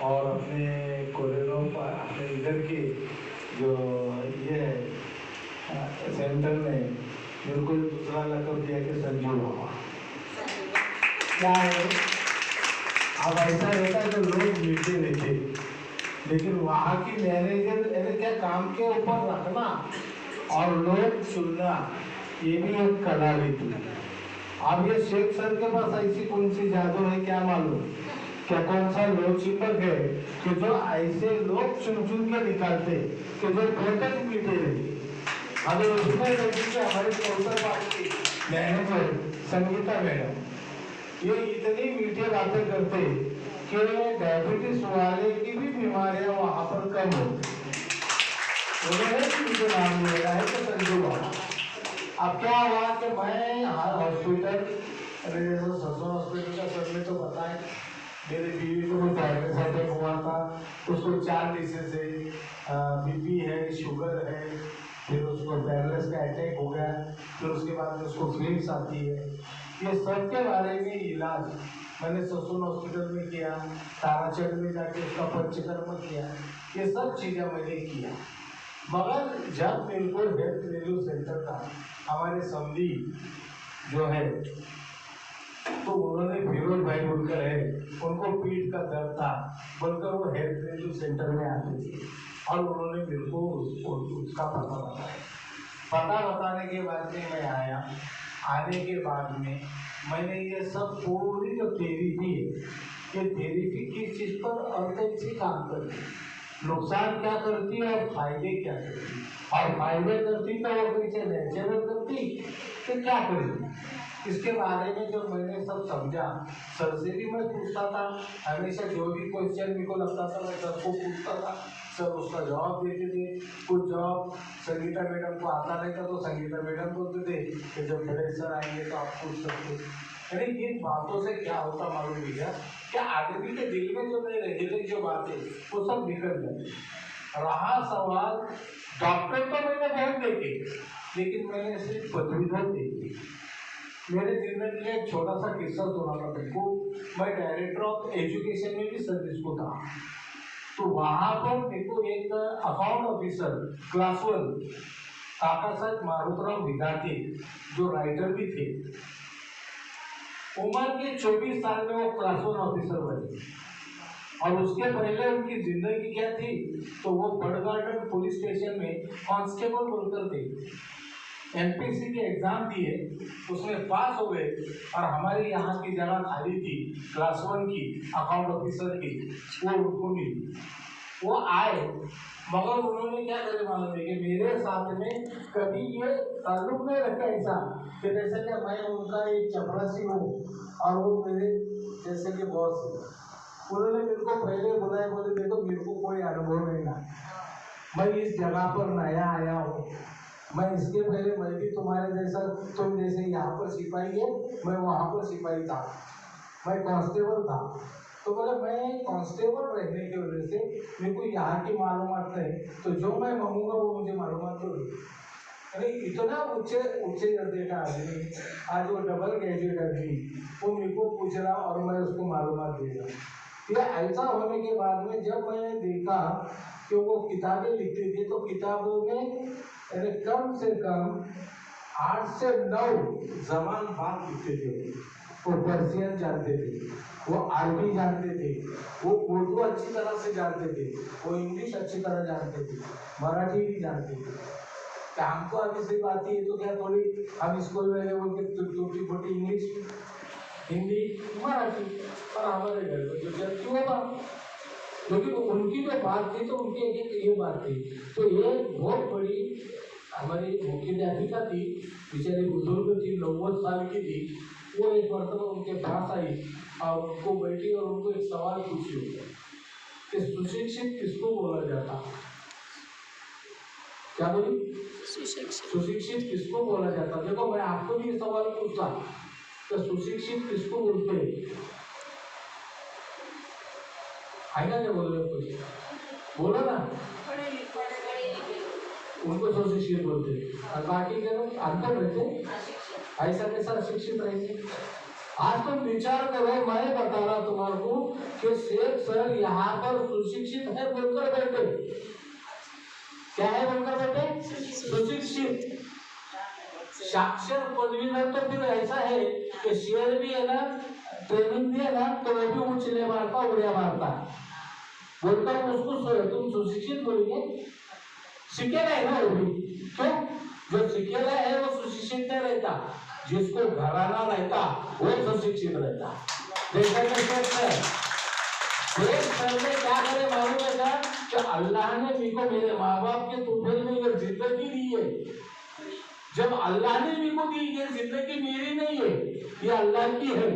और अपने कोरेलो अपने इधर की जो ये है सेंटर में मेरे को दूसरा लकब दिया कि संजू बाबा। क्या है, अब ऐसा रहता है तो लोग मीठे रहते, लेकिन वहाँ की मैनेजर क्या काम के ऊपर रखना और लोग चुनना, ये भी एक कला रहती है। अब ये शेख सर के पास ऐसी कौन सी जादू है क्या मालूम, क्या कौन सा लोग चिपक है कि जो ऐसे लोग चुन चुन के निकालते कि जो बहुत मीठे रहते। अगर उसमें रहती कि हमारे कौशल पार्टी मैनेजर संगीता मैडम, ये इतनी मीठी बातें करते कि डायबिटीज वाले की भी बीमारियां वहां पर कम होती। उन्होंने उनके नाम लिया है तो संजू बाबा। अब क्या हुआ कि मैं हॉस्पिटल, सरसों हॉस्पिटल का सर में तो पता है, मेरी बीवी को डायबिटीज अटैक हुआ था, उसको 4 डिसीज है, बीपी है, शुगर है, फिर उसको पैरालिसिस का अटैक हो गया, फिर उसके बाद में उसको फिल्स आती है। ये सब के बारे में इलाज मैंने ससुर हॉस्पिटल में किया, ताराचंद में जाके उसका पंचकर्म किया, ये सब चीज़ें मैंने किया। मगर जब मेरे को हेल्थ वैल्यू सेंटर का हमारे समधी जो है, तो उन्होंने फिरोज भाई बोलकर है, उनको पीठ का दर्द था बोलकर वो हेल्थ वैल्यू सेंटर में आते थे और उन्होंने मेरे को उसका पता बताया। पता बताने के बाद में मैं आया, आने के बाद में मैंने ये सब पूरी जो थेरेपी है, ये थेरेपी किस चीज़ पर और कैसे काम करती है, नुकसान क्या करती है और फायदे क्या करती है, और फायदे करती तो वो कैसे नेचुरल करती तो क्या करेगी, इसके बारे में जो मैंने सब समझा। सर से भी मैं पूछता था, हमेशा जो भी क्वेश्चन मेरे को लगता था मैं सर को पूछता था, सर उसका जवाब देते थे। कुछ जवाब संगीता मैडम को आता नहीं था तो संगीता मैडम बोलते थे कि जब बड़े सर आएंगे तो आप पूछ सकते। यानी इन बातों से क्या होता मालूम है क्या, क्या आदमी के दिल में जो नहीं रहे जो बातें वो सब निकल जाती। रहा सवाल डॉक्टर तो मैंने बहुत देखे, लेकिन मैंने सिर्फ पदवीधर देखी। मेरे जिंदगी में एक छोटा सा किस्सा सुना था तुमको। मैं डायरेक्टर ऑफ एजुकेशन में भी सर्विस को था, तो वहां पर मेरे को एक अकाउंट ऑफिसर क्लास 1 काका साहब मारुतराव विद्यार्थी जो राइटर भी थे, उम्र के 24 साल में वो क्लास 1 ऑफिसर बने। और उसके पहले उनकी जिंदगी क्या थी, तो वो बड़ गार्डन पुलिस स्टेशन में कांस्टेबल बोलकर थे। एमपीसी के एग्जाम दिए, उसमें पास हो गए और हमारी यहाँ की जगह खाली थी क्लास 1 की अकाउंट ऑफिसर की, वो उनको मिली। वो आए, मगर उन्होंने क्या करे मालूम है कि मेरे साथ में कभी ये ताल्लुक नहीं रखा ऐसा कि जैसे कि मैं उनका एक चपरासी हूँ और वो मेरे जैसे कि बॉस है। उन्होंने मेरे को पहले बुलाया, बोले देखो मेरे को कोई अनुभव नहीं ना, मैं इस जगह पर नया आया हूँ, मैं इसके पहले मैं भी तुम्हारे जैसा, तुम जैसे यहाँ पर सिपाही है, मैं वहाँ पर सिपाही था, मैं कांस्टेबल था। तो बोले मैं कांस्टेबल रहने की वजह से मेरे को यहाँ की मालूमात नहीं, तो जो मैं मांगूंगा वो मुझे मालूमात तो नहीं। अरे इतना ऊंचे ऊंचे दर्जे का आदमी, आज वो डबल ग्रेजुएट आदमी, वो मेरे को पूछ रहा और मैं उसको मालूमात दे रहा। यह ऐसा होने के बाद में जब मैंने देखा कि वो किताबें लिखते थे, तो किताबों में कम से कम 8 से 9 जबान बात लिखते थे। वो पर्शियन जानते थे, वो अरबी जानते थे, वो उर्दू अच्छी तरह से जानते थे, वो इंग्लिश अच्छी तरह जानते थे, मराठी भी जानते थे। क्या हमको अभी से बात है तो क्या थोड़ी हम स्कूल में बोल के टूटी फूटी इंग्लिश हिंदी मराठी, और हमारे घर में जो चलती होगा, लेकिन उनकी जो बात थी तो उनकी एक ये बात थी। तो ये बहुत बड़ी हमारी मुख्याध्यापिका थी, बेचारी बुजुर्ग थी, 90 साल की थी। वो एक मरतबा उनके पास आई और उनको बैठी और उनको एक सवाल पूछी कि सुशिक्षित किसको बोला जाता। क्या बोली? सुशिक्षित किसको बोला जाता। देखो मैं आपको भी ये सवाल पूछता तो सुशिक्षित किसको बोलते है ना, क्या बोल रहे हो कुछ बोलो ना, उनको सुशिक्षित बोलते और बाकी के लोग अंतर रहते, ऐसा कैसा शिक्षित रहेंगे। आज तुम विचार करो, मैं बता रहा तुम्हारे को कि शेख सर यहाँ पर सुशिक्षित है बोलकर बैठे। क्या है बोलकर बैठे? सुशिक्षित। साक्षर पदवीधर तो फिर ऐसा है कि शेर भी है ना, ट्रेनिंग दिया ना तो वो भी उछले मारता, उड़िया मारता बोलकर उसको तुम सुशिक्षित बोलेंगे? सीखेगा है ना वो भी। क्यों? जो सीखेगा है वो सुशिक्षित नहीं रहता, जिसको घराना रहता वो सुशिक्षित रहता। जैसे सर ने क्या करे मालूम है क्या? कि अल्लाह ने मेरे मेरे माँ बाप के तोहफे में ये जिंदगी दी है। जब अल्लाह ने मेरे को दी ये जिंदगी मेरी नहीं है, ये अल्लाह की है,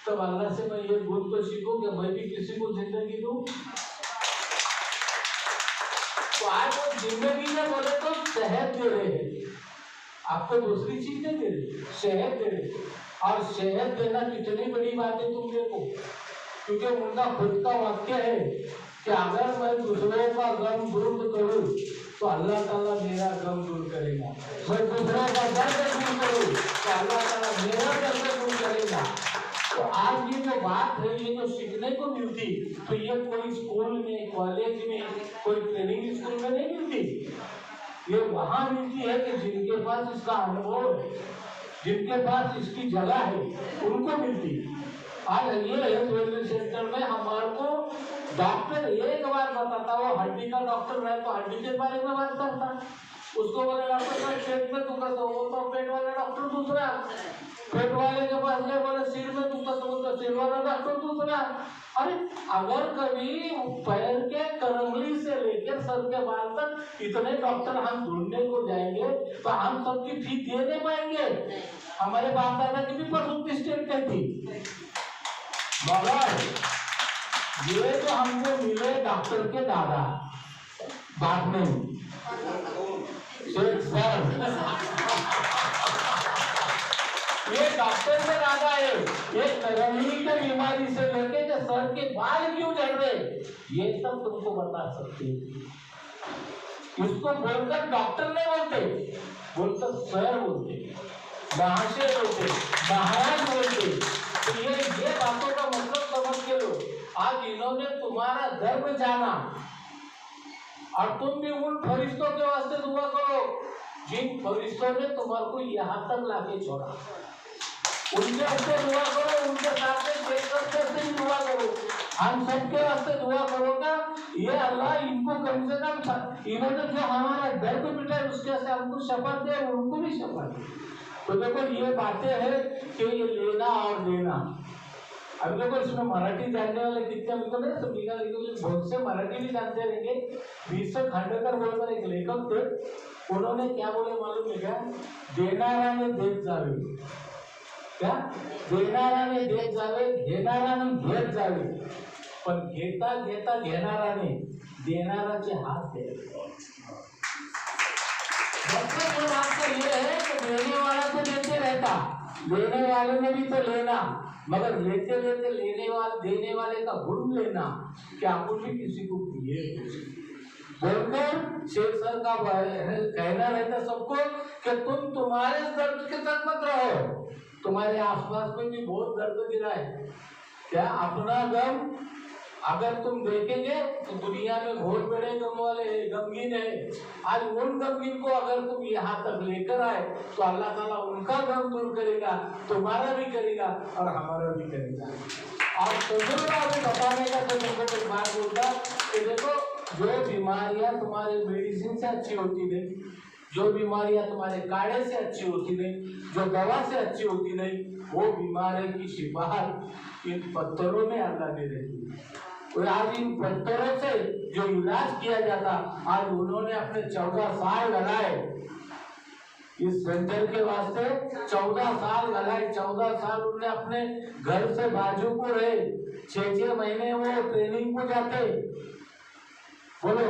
तब अल्लाह से मैं ये गुण तो सीखूं कि मैं भी किसी को जिंदगी दूं। तो आज वो जिंदगी में बोले तो शहद दे रहे हैं, आपको दूसरी चीज नहीं दे रहे, शहद दे रहे। और शहद देना कितनी बड़ी बात है तुम देखो, क्योंकि उनका खुद का वाक्य है कि अगर मैं दूसरों का गम दूर करूं तो अल्लाह ताला मेरा गम दूर करेगा। मैं दूसरों का दर्द दूर करूं तो अल्लाह ताला मेरा दर्द दूर करेगा। तो आज ये जो बात है, ये जो सीखने को मिलती, तो ये कोई स्कूल में, कॉलेज में, कोई ट्रेनिंग स्कूल में नहीं मिलती। ये वहां मिलती है कि जिनके पास इसका अनुभव है, जिनके पास इसकी जगह है, उनको मिलती। आज ये हेल्थ वेलनेस सेंटर में हमारे को डॉक्टर एक बार बताता, वो हड्डी का डॉक्टर रहे तो हड्डी के बारे में बात करता, उसको बोले डॉक्टर पेट में दुखा तो वो तो पेट वाला डॉक्टर दूसरा, पेट वाले के पास गए बोले सिर में दुखा तो सिर वाला डॉक्टर दूसरा। अरे अगर कभी पैर के करंगली से लेकर सर के बाल तक इतने डॉक्टर हम ढूंढने को जाएंगे तो हम सबकी फी दे नहीं पाएंगे। हमारे बाप दादा की भी प्रसूति स्टेट थी, मगर ये जो हमको मिले डॉक्टर के दादा बाद में ये डॉक्टर के दादा है, ये करंगली की बीमारी से लेके जो सर के बाल क्यों झड़ रहे, ये सब तुमको बता सकते हैं। इसको बोलकर डॉक्टर नहीं बोलते, बोलकर सर बोलते, महाशय बोलते, महाराज बोलते। तो ये बातों का मतलब समझ के लो। आज इन्होंने तुम्हारा धर्म जाना और तुम भी उन फरिश्तों के वास्ते दुआ करो जिन फरिश्तों ने तुम्हारे को यहाँ तक लाके छोड़ा, उनके वास्ते दुआ करो, उनके साथ में दुआ करो। हम सबके वास्ते दुआ करोगा, ये अल्लाह इनको कम से कम इन्होंने जो हमारा दर्द मिटाए उसके से हमको शपथ दे, उनको भी शपथ दे। तो देखो ये बातें हैं कि ये लेना और देना। अब देखो इसमें मराठी जानने वाले कितने मिलते हैं, तो लिखा बहुत से मराठी भी जानते रहेंगे। विश्व खांडेकर बोलकर एक लेखक थे, उन्होंने क्या बोले मालूम है क्या? देणाराने देत जावे, क्या देणाराने देत जावे, घेणाराने घेत जावे, पण घेता घेता घेणाराने देणाराचे हात द्यावे। मतलब आपका ये है कि देने वाला तो देते रहता, लेने वाले ने भी तो लेना, मगर लेते लेते देने वाले का गुण लेना, क्या कुछ भी किसी को दिए बोलकर शेख सर का कहना रहता सबको कि तुम तुम्हारे दर्द के साथ मत रहो, तुम्हारे आसपास में भी बहुत दर्द गिरा है। क्या अपना गम अगर तुम देखेंगे तो दुनिया में बहुत बड़े गम वाले गमगीन है। आज उन गमगीन को अगर तुम यहाँ तक लेकर आए तो अल्लाह ताला उनका गम दूर करेगा, तुम्हारा भी करेगा और हमारा भी करेगा। और तजुर्बा भी बताने का तो देखो एक बात बोलता कि देखो जो बीमारियां तुम्हारे मेडिसिन से अच्छी होती नहीं, जो बीमारियां तुम्हारे काढ़े से अच्छी होती नहीं, जो दवा से अच्छी होती नहीं, वो बीमारी की शिफा इन पत्थरों में अल्लाह दे देती है। और आज इन पत्थरों से जो इलाज किया जाता, आज उन्होंने अपने 14 साल लगाए इस सेंटर के वास्ते, 14 साल लगाए। 14 साल उन्होंने अपने घर से बाजू को रहे, 6-6 महीने वो ट्रेनिंग को जाते। बोलो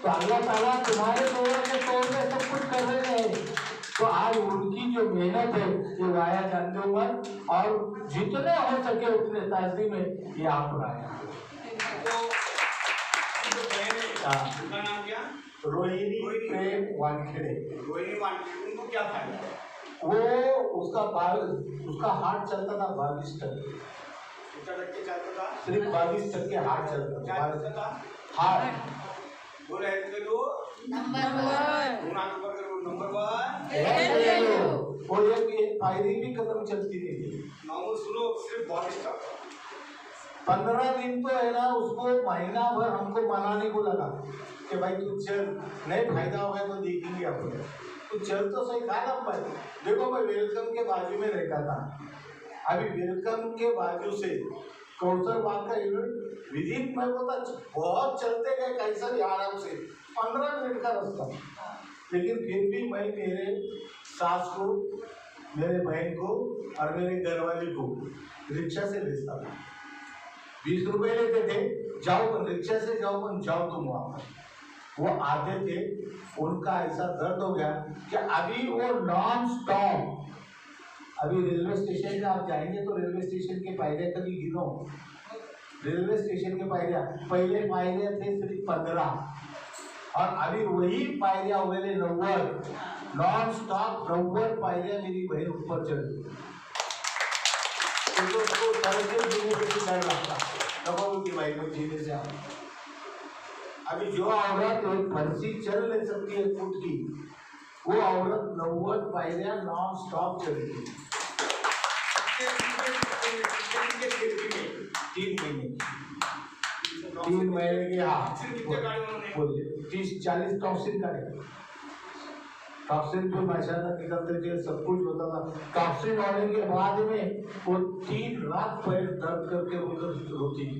तो अल्लाह ताला तुम्हारे तौर पे सब कुछ कर रहे हैं। तो आज उनकी जो मेहनत है ये वाया जानते हुए और जितने हो सके उतने ताजगी में ये आप लाया। उनका नाम क्या? रोहिणी प्रेम वानखेड़े। रोहिणी वानखेड़े, उनको क्या फायदा? वो उसका हार्ट चलता था 22%, कितना टक्के चलता था? सिर्फ 22% हार्ट चलता क्या था, चलता था? हार्ट। बोल हेल्थ ले लो, नंबर 1 दोनों हाथ ऊपर करो, नंबर 1। ले लो। वो एक पायरी भी कदम चलती नहीं थी। नॉर्मल सुनो, सिर्फ बॉडी स्टॉप। 15 दिन तो है ना, उसको महीना भर हमको मनाने को लगा कि भाई तू चल, नहीं फायदा होगा तो देखेंगे अपन, तू चल तो सही था ना भाई। देखो मैं वेलकम के बाजू में रहता था, अभी वेलकम के बाजू से कौशल बाग का यूनिट विदिन मैं बोलता बहुत चलते गए कैसा भी आराम से 15 मिनट का रास्ता, लेकिन फिर भी मैं मेरे सास को, मेरे बहन को और मेरे घरवाले को रिक्शा से भेजता था। 20 रुपए लेते थे, जाओ पर रिक्शा से जाओ, पर जाओ तुम वहां पर। वो आते थे, उनका ऐसा दर्द हो गया कि अभी वो नॉन स्टॉप, अभी रेलवे स्टेशन में आप जाएंगे तो रेलवे स्टेशन के पायरिया कभी गिनो, रेलवे स्टेशन के पायरिया पहले पायरिया थे सिर्फ 15 और अभी वही पायरिया हो गए 90, नॉन स्टॉप 90 पायरिया मेरी बहन ऊपर चढ़ गई। तो उसको तरह जीने से डर लगता, कब की भाई को जीने से अभी जो औरत एक फंसी चल नहीं सकती है फुट की, वो औरत 90 पायरिया नॉन स्टॉप चलेगी 3 महीने के। हाँ बोलिए, 30-40 टॉक्सिन का टॉक्सिन जो माशाल्लाह निकलते थे, सब कुछ होता था। टॉक्सिन होने के बाद में वो 3 रात पैर दर्द करके उधर रोती थी।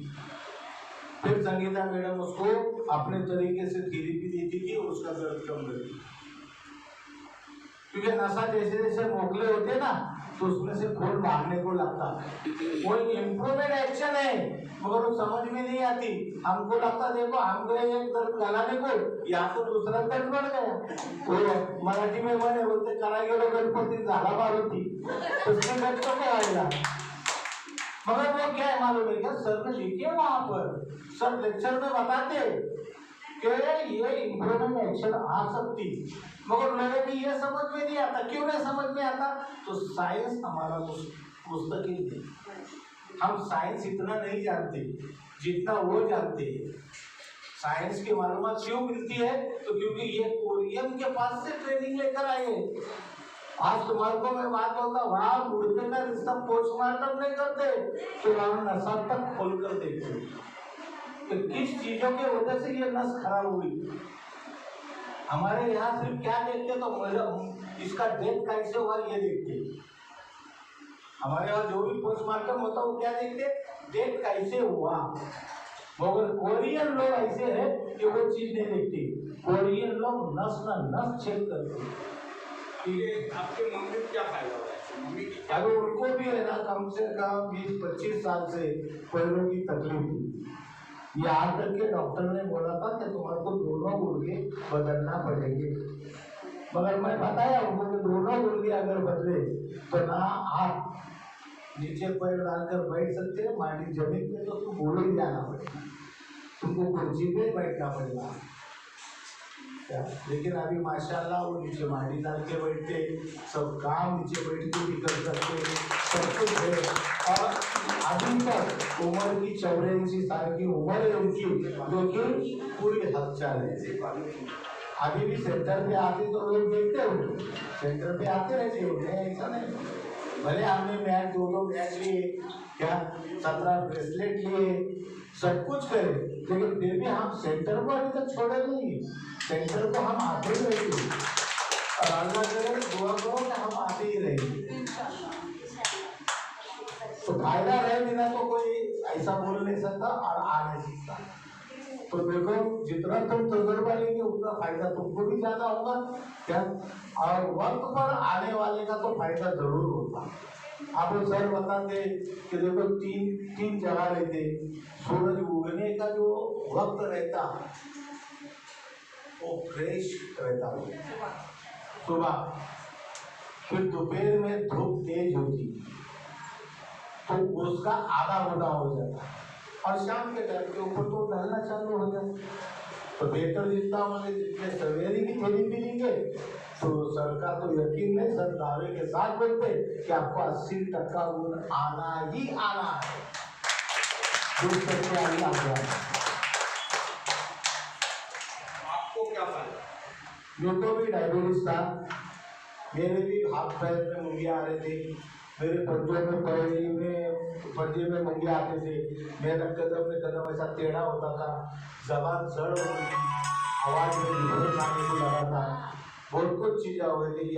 फिर संगीता मैडम उसको अपने तरीके से थेरेपी देती थी और उसका दर्द कम करती, क्योंकि नशा जैसे जैसे मोकले होते ना तो उसमें से खून भागने को लगता है। वो इम्प्रूवमेंट एक्शन है मगर वो समझ में नहीं आती। हमको लगता देखो हम गए एक दर्द गलाने को, या तो दूसरा दर्द बढ़ गया। वो मराठी में बने बोलते करा गेलो गणपति झाला पार्वती, उसमें दर्द तो क्या आएगा। मगर वो क्या है मालूम है क्या, सर ने लिखे वहां पर, सर लेक्चर में बताते कि ये इम्प्रूवमेंट एक्शन आ सकती, मगर लोगों को ये समझ में नहीं आता। क्यों नहीं समझ में आता? तो साइंस हमारा मुस्तकिल है, हम साइंस इतना नहीं जानते जितना वो जानते हैं। साइंस की मालूमात क्यों मिलती है? तो क्योंकि ये कोरियन के पास से ट्रेनिंग लेकर आए हैं। आज तुम्हारे को मैं बात बोलता, वहां मुर्दे का रिश्ता पोस्टमार्टम नहीं करते, तो वहां नशा तक खोल कर देखते तो किस चीजों की वजह से ये नस खराब हुई। हमारे यहाँ सिर्फ क्या देखते तो इसका डेथ कैसे हुआ ये देखते। हमारे यहाँ जो भी पोस्टमार्टम होता वो क्या देखते, डेथ कैसे हुआ। मगर कोरियन लोग ऐसे है कि वो चीज नहीं देखते, कोरियन लोग नस चेक करते। आपके मम्मी को क्या फायदा हुआ है? मम्मी की अगर उनको भी है ना कम से कम 20-25 साल से पैरों की तकलीफ थी, यहाँ तक के डॉक्टर ने बोला था कि तुम्हारे को दोनों गुर्गे बदलना पड़ेंगे। मगर मैं बताया उनको कि दोनों गुर्गे अगर बदले तो ना आप नीचे पैर डालकर बैठ सकते हैं, माटी जमीन पे तो तुम बोले ही जाना पड़ेगा, तुमको कुर्सी पे बैठना पड़ेगा। लेकिन अभी माशाल्लाह वो नीचे माटी डाल के बैठते, सब काम नीचे बैठ के भी कर सकते, सब कुछ है। और अभी तक उम्र की 84 साल की उम्र है उनकी, जो कि पूरी हलचल है। अभी भी सेंटर पे आते तो लोग देखते हो, सेंटर पे आते रहते हो, ऐसा नहीं। भले हमने मैच 2 मैच लिए, क्या 17 ब्रेसलेट लिए, सब कुछ करे, लेकिन फिर भी हम सेंटर को अभी तक छोड़े नहीं। सेंटर को हम आते ही रहेंगे और अल्लाह करे दुआ करो कि हम आते ही रहेंगे। तो फायदा रहे बिना तो कोई ऐसा बोल नहीं सकता और आ नहीं सकता। तो देखो जितना तुम तजुर्बा लेंगे उतना फायदा तुमको भी ज्यादा होगा क्या, और वक्त पर आने वाले का तो फायदा जरूर होगा। आपको सर बताते कि देखो तीन जगह लेते, सूरज उगने का जो वक्त रहता वो फ्रेश रहता है सुबह, फिर दोपहर में धूप तेज होती तो उसका आधा घंटा हो जाता, और शाम के टाइम के ऊपर तो ढलना चालू हो जाता। तो बेहतर जितना हमारे जितने सवेरे की थेरेपी लेंगे तो सर का तो यकीन नहीं, सर दावे के साथ बोलते कि आपको 80% गुण आना ही आना है। आपको क्या फायदा? मेरे को भी डायबिटीज था, मेरे भी हाथ पैर में मुंगिया आ रहे थे, मेरे पंजों में पंजे में मुंगिया आते थे, मेरा कदम ऐसा टेढ़ा होता था, जबान जड़ होती थी, आवाज में डिफरेंस आने को लगा था, बहुत कुछ चीजें हो गई थी।